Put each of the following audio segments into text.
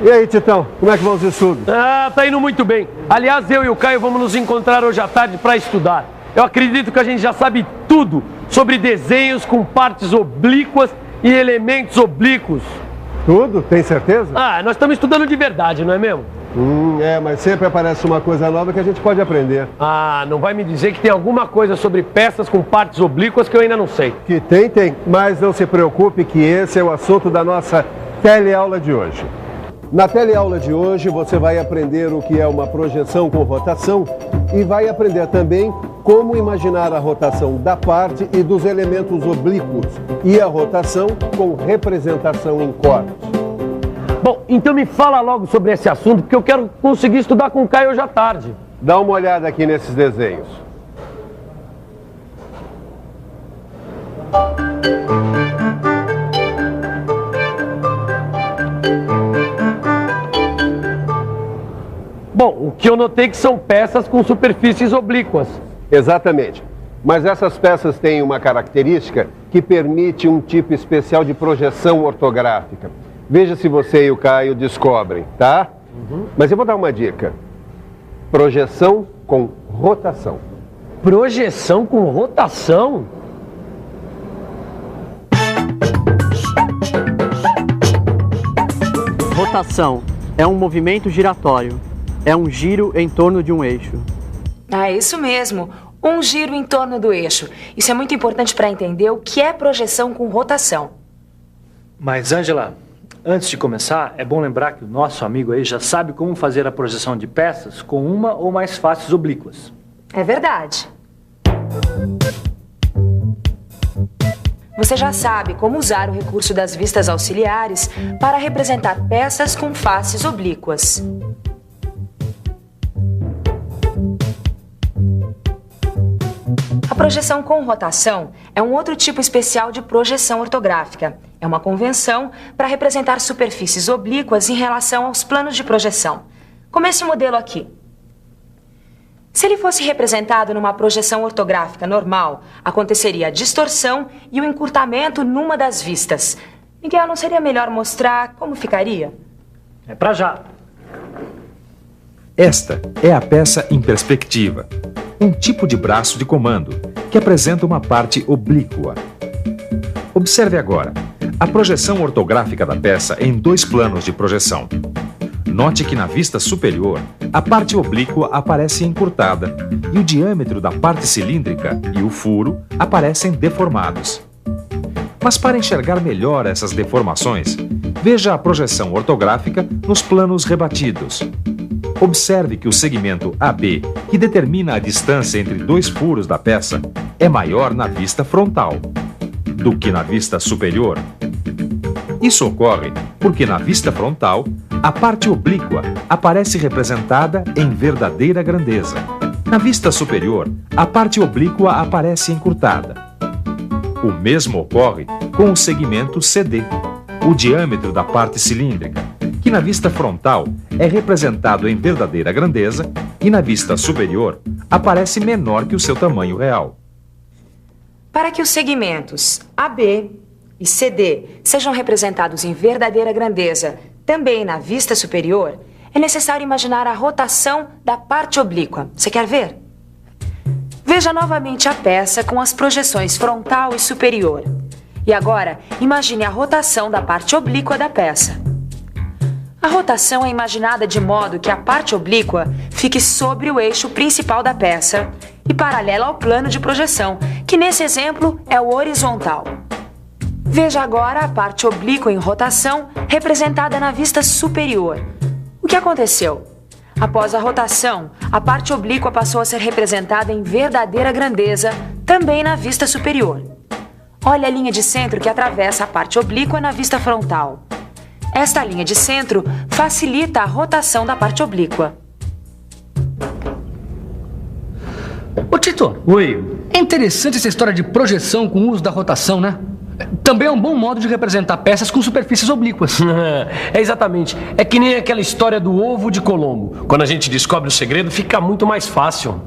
E aí, Titão, como é que vão os estudos? Tá indo muito bem. Aliás, eu e o Caio vamos nos encontrar hoje à tarde para estudar. Eu acredito que a gente já sabe tudo sobre desenhos com partes oblíquas e elementos oblíquos. Tudo? Tem certeza? Nós estamos estudando de verdade, não é mesmo? Mas sempre aparece uma coisa nova que a gente pode aprender. Não vai me dizer que tem alguma coisa sobre peças com partes oblíquas que eu ainda não sei. Que tem. Mas não se preocupe que esse é o assunto da nossa teleaula de hoje. Na teleaula de hoje você vai aprender o que é uma projeção com rotação e vai aprender também como imaginar a rotação da parte e dos elementos oblíquos e a rotação com representação em cortes. Bom, então me fala logo sobre esse assunto, porque eu quero conseguir estudar com o Caio hoje à tarde. Dá uma olhada aqui nesses desenhos. Bom, o que eu notei que são peças com superfícies oblíquas. Exatamente. Mas essas peças têm uma característica que permite um tipo especial de projeção ortográfica. Veja se você e o Caio descobrem, tá? Mas eu vou dar uma dica. Projeção com rotação. Projeção com rotação? Rotação é um movimento giratório. É um giro em torno de um eixo. Isso mesmo. Um giro em torno do eixo. Isso é muito importante para entender o que é projeção com rotação. Mas, Ângela, antes de começar, é bom lembrar que o nosso amigo aí já sabe como fazer a projeção de peças com uma ou mais faces oblíquas. É verdade. Você já sabe como usar o recurso das vistas auxiliares para representar peças com faces oblíquas. A projeção com rotação é um outro tipo especial de projeção ortográfica. É uma convenção para representar superfícies oblíquas em relação aos planos de projeção, como esse modelo aqui. Se ele fosse representado numa projeção ortográfica normal, aconteceria a distorção e o encurtamento numa das vistas. Miguel, não seria melhor mostrar como ficaria? É pra já. Esta é a peça em perspectiva, um tipo de braço de comando que apresenta uma parte oblíqua. Observe agora a projeção ortográfica da peça em dois planos de projeção. Note que na vista superior, a parte oblíqua aparece encurtada e o diâmetro da parte cilíndrica e o furo aparecem deformados. Mas para enxergar melhor essas deformações, veja a projeção ortográfica nos planos rebatidos. Observe que o segmento AB, que determina a distância entre dois furos da peça, é maior na vista frontal do que na vista superior. Isso ocorre porque na vista frontal, a parte oblíqua aparece representada em verdadeira grandeza. Na vista superior, a parte oblíqua aparece encurtada. O mesmo ocorre com o segmento CD, o diâmetro da parte cilíndrica, que na vista frontal é representado em verdadeira grandeza e na vista superior aparece menor que o seu tamanho real. Para que os segmentos AB e CD sejam representados em verdadeira grandeza também na vista superior, é necessário imaginar a rotação da parte oblíqua. Você quer ver? Veja novamente a peça com as projeções frontal e superior. E agora, imagine a rotação da parte oblíqua da peça. A rotação é imaginada de modo que a parte oblíqua fique sobre o eixo principal da peça e paralela ao plano de projeção, que nesse exemplo é o horizontal. Veja agora a parte oblíqua em rotação representada na vista superior. O que aconteceu? Após a rotação, a parte oblíqua passou a ser representada em verdadeira grandeza também na vista superior. Olha a linha de centro que atravessa a parte oblíqua na vista frontal. Esta linha de centro facilita a rotação da parte oblíqua. Ô Tito, Oi. é interessante essa história de projeção com o uso da rotação, né? Também é um bom modo de representar peças com superfícies oblíquas. Exatamente. É que nem aquela história do ovo de Colombo. Quando a gente descobre o segredo, fica muito mais fácil.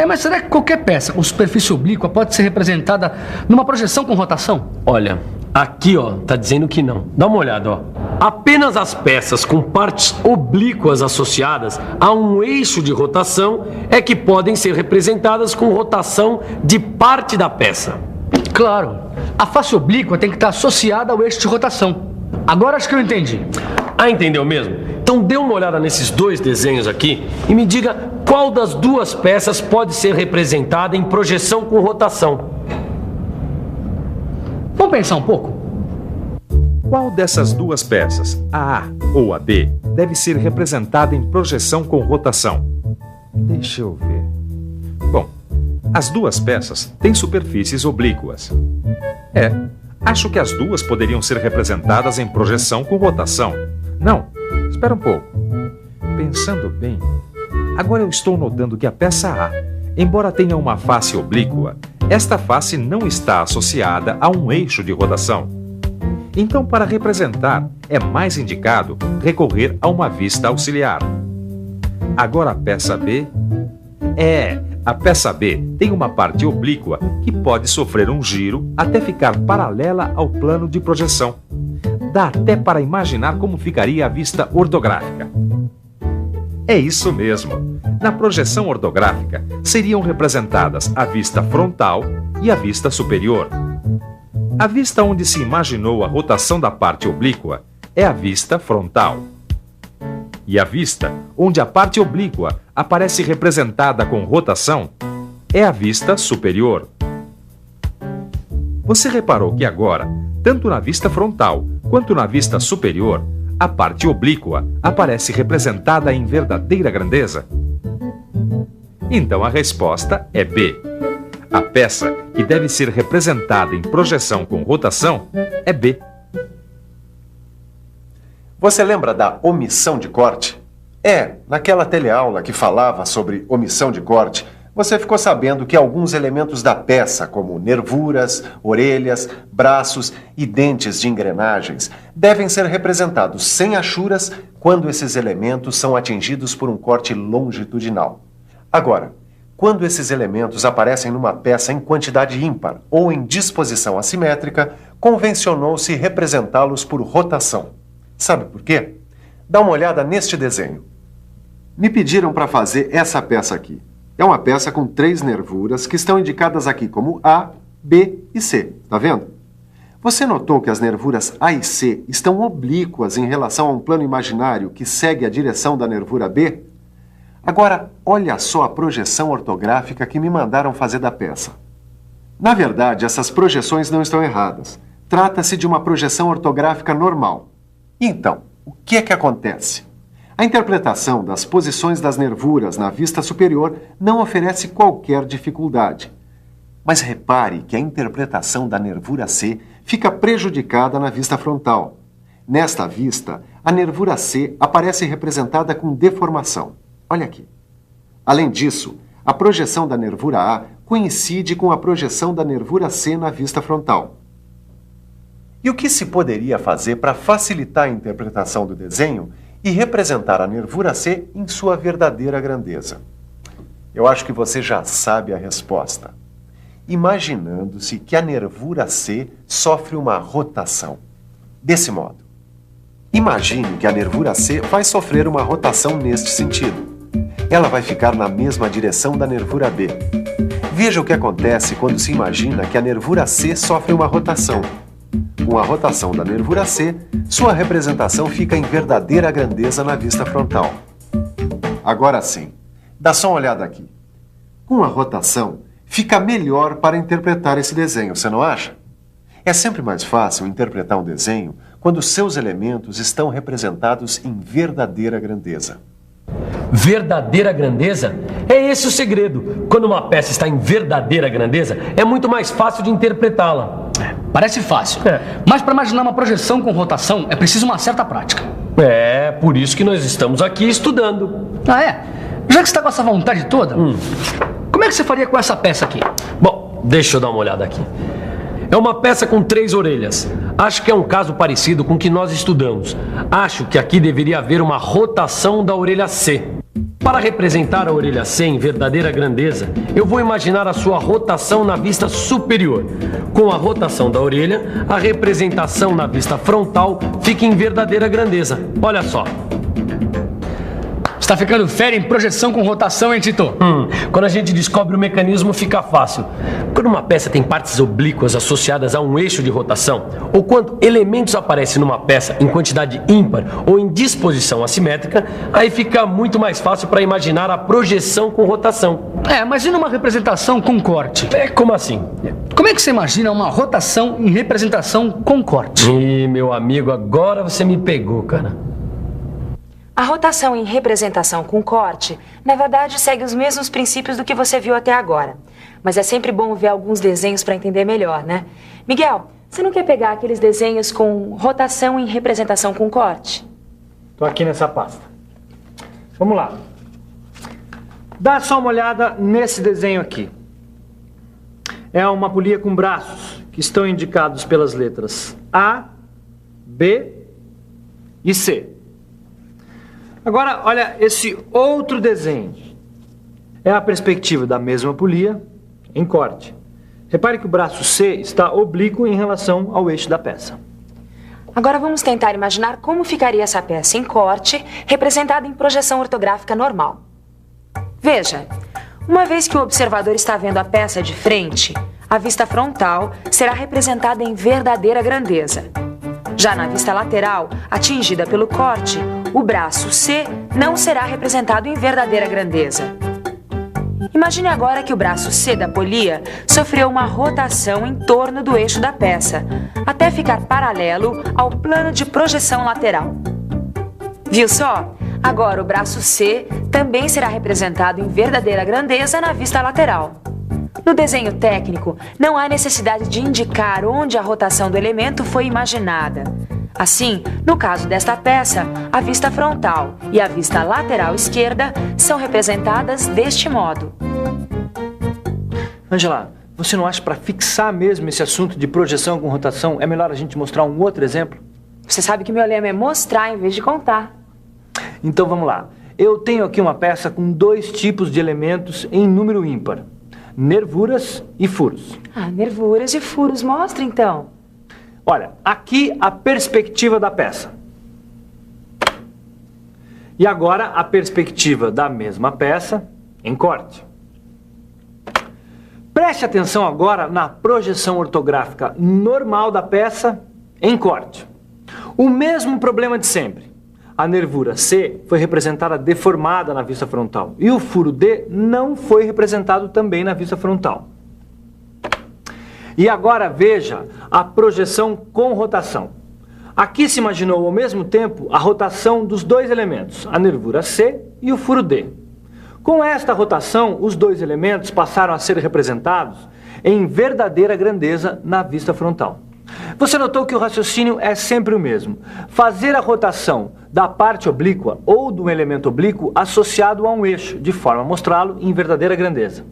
Mas será que qualquer peça com superfície oblíqua pode ser representada numa projeção com rotação? Olha, aqui, ó, tá dizendo que não. Dá uma olhada, ó. Apenas as peças com partes oblíquas associadas a um eixo de rotação é que podem ser representadas com rotação de parte da peça. Claro, a face oblíqua tem que estar associada ao eixo de rotação. Agora acho que eu entendi. Ah, entendeu mesmo? Então dê uma olhada nesses dois desenhos aqui e me diga qual das duas peças pode ser representada em projeção com rotação. Vamos pensar um pouco? Qual dessas duas peças, a A ou a B, deve ser representada em projeção com rotação? Deixa eu ver. Bom, as duas peças têm superfícies oblíquas. Acho que as duas poderiam ser representadas em projeção com rotação. Não, espera um pouco. Pensando bem, agora eu estou notando que a peça A, embora tenha uma face oblíqua, esta face não está associada a um eixo de rotação. Então, para representar, é mais indicado recorrer a uma vista auxiliar. Agora a peça B... A peça B tem uma parte oblíqua que pode sofrer um giro até ficar paralela ao plano de projeção. Dá até para imaginar como ficaria a vista ortográfica. É isso mesmo. Na projeção ortográfica, seriam representadas a vista frontal e a vista superior. A vista onde se imaginou a rotação da parte oblíqua é a vista frontal. E a vista onde a parte oblíqua aparece representada com rotação é a vista superior. Você reparou que agora, tanto na vista frontal quanto na vista superior, a parte oblíqua aparece representada em verdadeira grandeza? Então a resposta é B. A peça que deve ser representada em projeção com rotação é B. Você lembra da omissão de corte? Naquela teleaula que falava sobre omissão de corte, você ficou sabendo que alguns elementos da peça, como nervuras, orelhas, braços e dentes de engrenagens, devem ser representados sem achuras quando esses elementos são atingidos por um corte longitudinal. Agora, quando esses elementos aparecem numa peça em quantidade ímpar ou em disposição assimétrica, convencionou-se representá-los por rotação. Sabe por quê? Dá uma olhada neste desenho. Me pediram para fazer essa peça aqui. É uma peça com 3 nervuras que estão indicadas aqui como A, B e C. Tá vendo? Você notou que as nervuras A e C estão oblíquas em relação a um plano imaginário que segue a direção da nervura B? Agora, olha só a projeção ortográfica que me mandaram fazer da peça. Na verdade, essas projeções não estão erradas. Trata-se de uma projeção ortográfica normal. Então, o que é que acontece? A interpretação das posições das nervuras na vista superior não oferece qualquer dificuldade. Mas repare que a interpretação da nervura C fica prejudicada na vista frontal. Nesta vista, a nervura C aparece representada com deformação. Olha aqui. Além disso, a projeção da nervura A coincide com a projeção da nervura C na vista frontal. E o que se poderia fazer para facilitar a interpretação do desenho e representar a nervura C em sua verdadeira grandeza? Eu acho que você já sabe a resposta. Imaginando-se que a nervura C sofre uma rotação. Desse modo. Imagine que a nervura C vai sofrer uma rotação neste sentido. Ela vai ficar na mesma direção da nervura B. Veja o que acontece quando se imagina que a nervura C sofre uma rotação. Com a rotação da nervura C, sua representação fica em verdadeira grandeza na vista frontal. Agora sim, dá só uma olhada aqui. Com a rotação, fica melhor para interpretar esse desenho, você não acha? É sempre mais fácil interpretar um desenho quando seus elementos estão representados em verdadeira grandeza. Verdadeira grandeza? É esse o segredo. Quando uma peça está em verdadeira grandeza, é muito mais fácil de interpretá-la. Parece fácil, mas para imaginar uma projeção com rotação é preciso uma certa prática. É, por isso que nós estamos aqui estudando. Ah, é? Já que você está com essa vontade toda, como é que você faria com essa peça aqui? Bom, deixa eu dar uma olhada aqui. É uma peça com 3 orelhas. Acho que é um caso parecido com o que nós estudamos. Acho que aqui deveria haver uma rotação da orelha C. Para representar a orelha C em verdadeira grandeza, eu vou imaginar a sua rotação na vista superior. Com a rotação da orelha, a representação na vista frontal fica em verdadeira grandeza. Olha só. Está ficando fera em projeção com rotação, hein, Tito? Quando a gente descobre o mecanismo, fica fácil. Quando uma peça tem partes oblíquas associadas a um eixo de rotação, ou quando elementos aparecem numa peça em quantidade ímpar ou em disposição assimétrica, aí fica muito mais fácil para imaginar a projeção com rotação. Mas e numa representação com corte? Como assim? Como é que você imagina uma rotação em representação com corte? Ih, meu amigo, agora você me pegou, cara. A rotação em representação com corte, na verdade, segue os mesmos princípios do que você viu até agora. Mas é sempre bom ver alguns desenhos para entender melhor, né? Miguel, você não quer pegar aqueles desenhos com rotação em representação com corte? Estou aqui nessa pasta. Vamos lá. Dá só uma olhada nesse desenho aqui. É uma polia com braços que estão indicados pelas letras A, B e C. Agora, olha esse outro desenho. É a perspectiva da mesma polia em corte. Repare que o braço C está oblíquo em relação ao eixo da peça. Agora vamos tentar imaginar como ficaria essa peça em corte, representada em projeção ortográfica normal. Veja, uma vez que o observador está vendo a peça de frente, a vista frontal será representada em verdadeira grandeza. Já na vista lateral, atingida pelo corte, o braço C não será representado em verdadeira grandeza. Imagine agora que o braço C da polia sofreu uma rotação em torno do eixo da peça, até ficar paralelo ao plano de projeção lateral. Viu só? Agora o braço C também será representado em verdadeira grandeza na vista lateral. No desenho técnico, não há necessidade de indicar onde a rotação do elemento foi imaginada. Assim, no caso desta peça, a vista frontal e a vista lateral esquerda são representadas deste modo. Angela, você não acha que para fixar mesmo esse assunto de projeção com rotação é melhor a gente mostrar um outro exemplo? Você sabe que meu lema é mostrar em vez de contar. Então vamos lá. Eu tenho aqui uma peça com dois tipos de elementos em número ímpar: nervuras e furos. Nervuras e furos, mostra então. Olha, aqui a perspectiva da peça. E agora a perspectiva da mesma peça em corte. Preste atenção agora na projeção ortográfica normal da peça em corte. O mesmo problema de sempre. A nervura C foi representada deformada na vista frontal e o furo D não foi representado também na vista frontal. E agora veja a projeção com rotação. Aqui se imaginou ao mesmo tempo a rotação dos dois elementos, a nervura C e o furo D. Com esta rotação, os dois elementos passaram a ser representados em verdadeira grandeza na vista frontal. Você notou que o raciocínio é sempre o mesmo: fazer a rotação da parte oblíqua ou do elemento oblíquo associado a um eixo, de forma a mostrá-lo em verdadeira grandeza.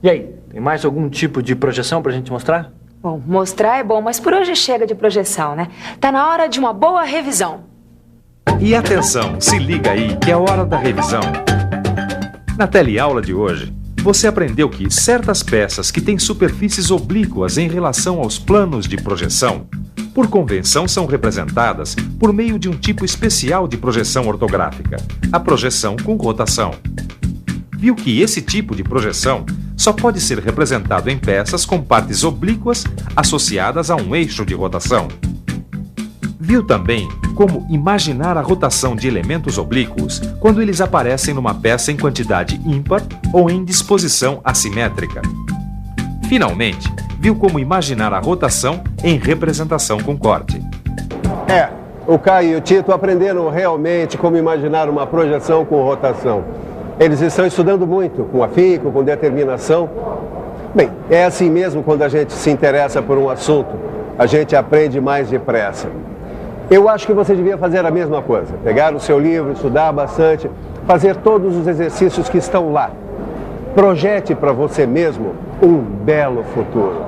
E aí, tem mais algum tipo de projeção para a gente mostrar? Bom, mostrar é bom, mas por hoje chega de projeção, né? Tá na hora de uma boa revisão. E atenção, se liga aí que é hora da revisão. Na teleaula de hoje, você aprendeu que certas peças que têm superfícies oblíquas em relação aos planos de projeção, por convenção são representadas por meio de um tipo especial de projeção ortográfica, a projeção com rotação. Viu que esse tipo de projeção só pode ser representado em peças com partes oblíquas associadas a um eixo de rotação. Viu também como imaginar a rotação de elementos oblíquos quando eles aparecem numa peça em quantidade ímpar ou em disposição assimétrica. Finalmente, viu como imaginar a rotação em representação com corte. O Caio e o Tito aprenderam realmente como imaginar uma projeção com rotação. Eles estão estudando muito, com afinco, com determinação. Bem, é assim mesmo quando a gente se interessa por um assunto, a gente aprende mais depressa. Eu acho que você devia fazer a mesma coisa, pegar o seu livro, estudar bastante, fazer todos os exercícios que estão lá. Projete para você mesmo um belo futuro.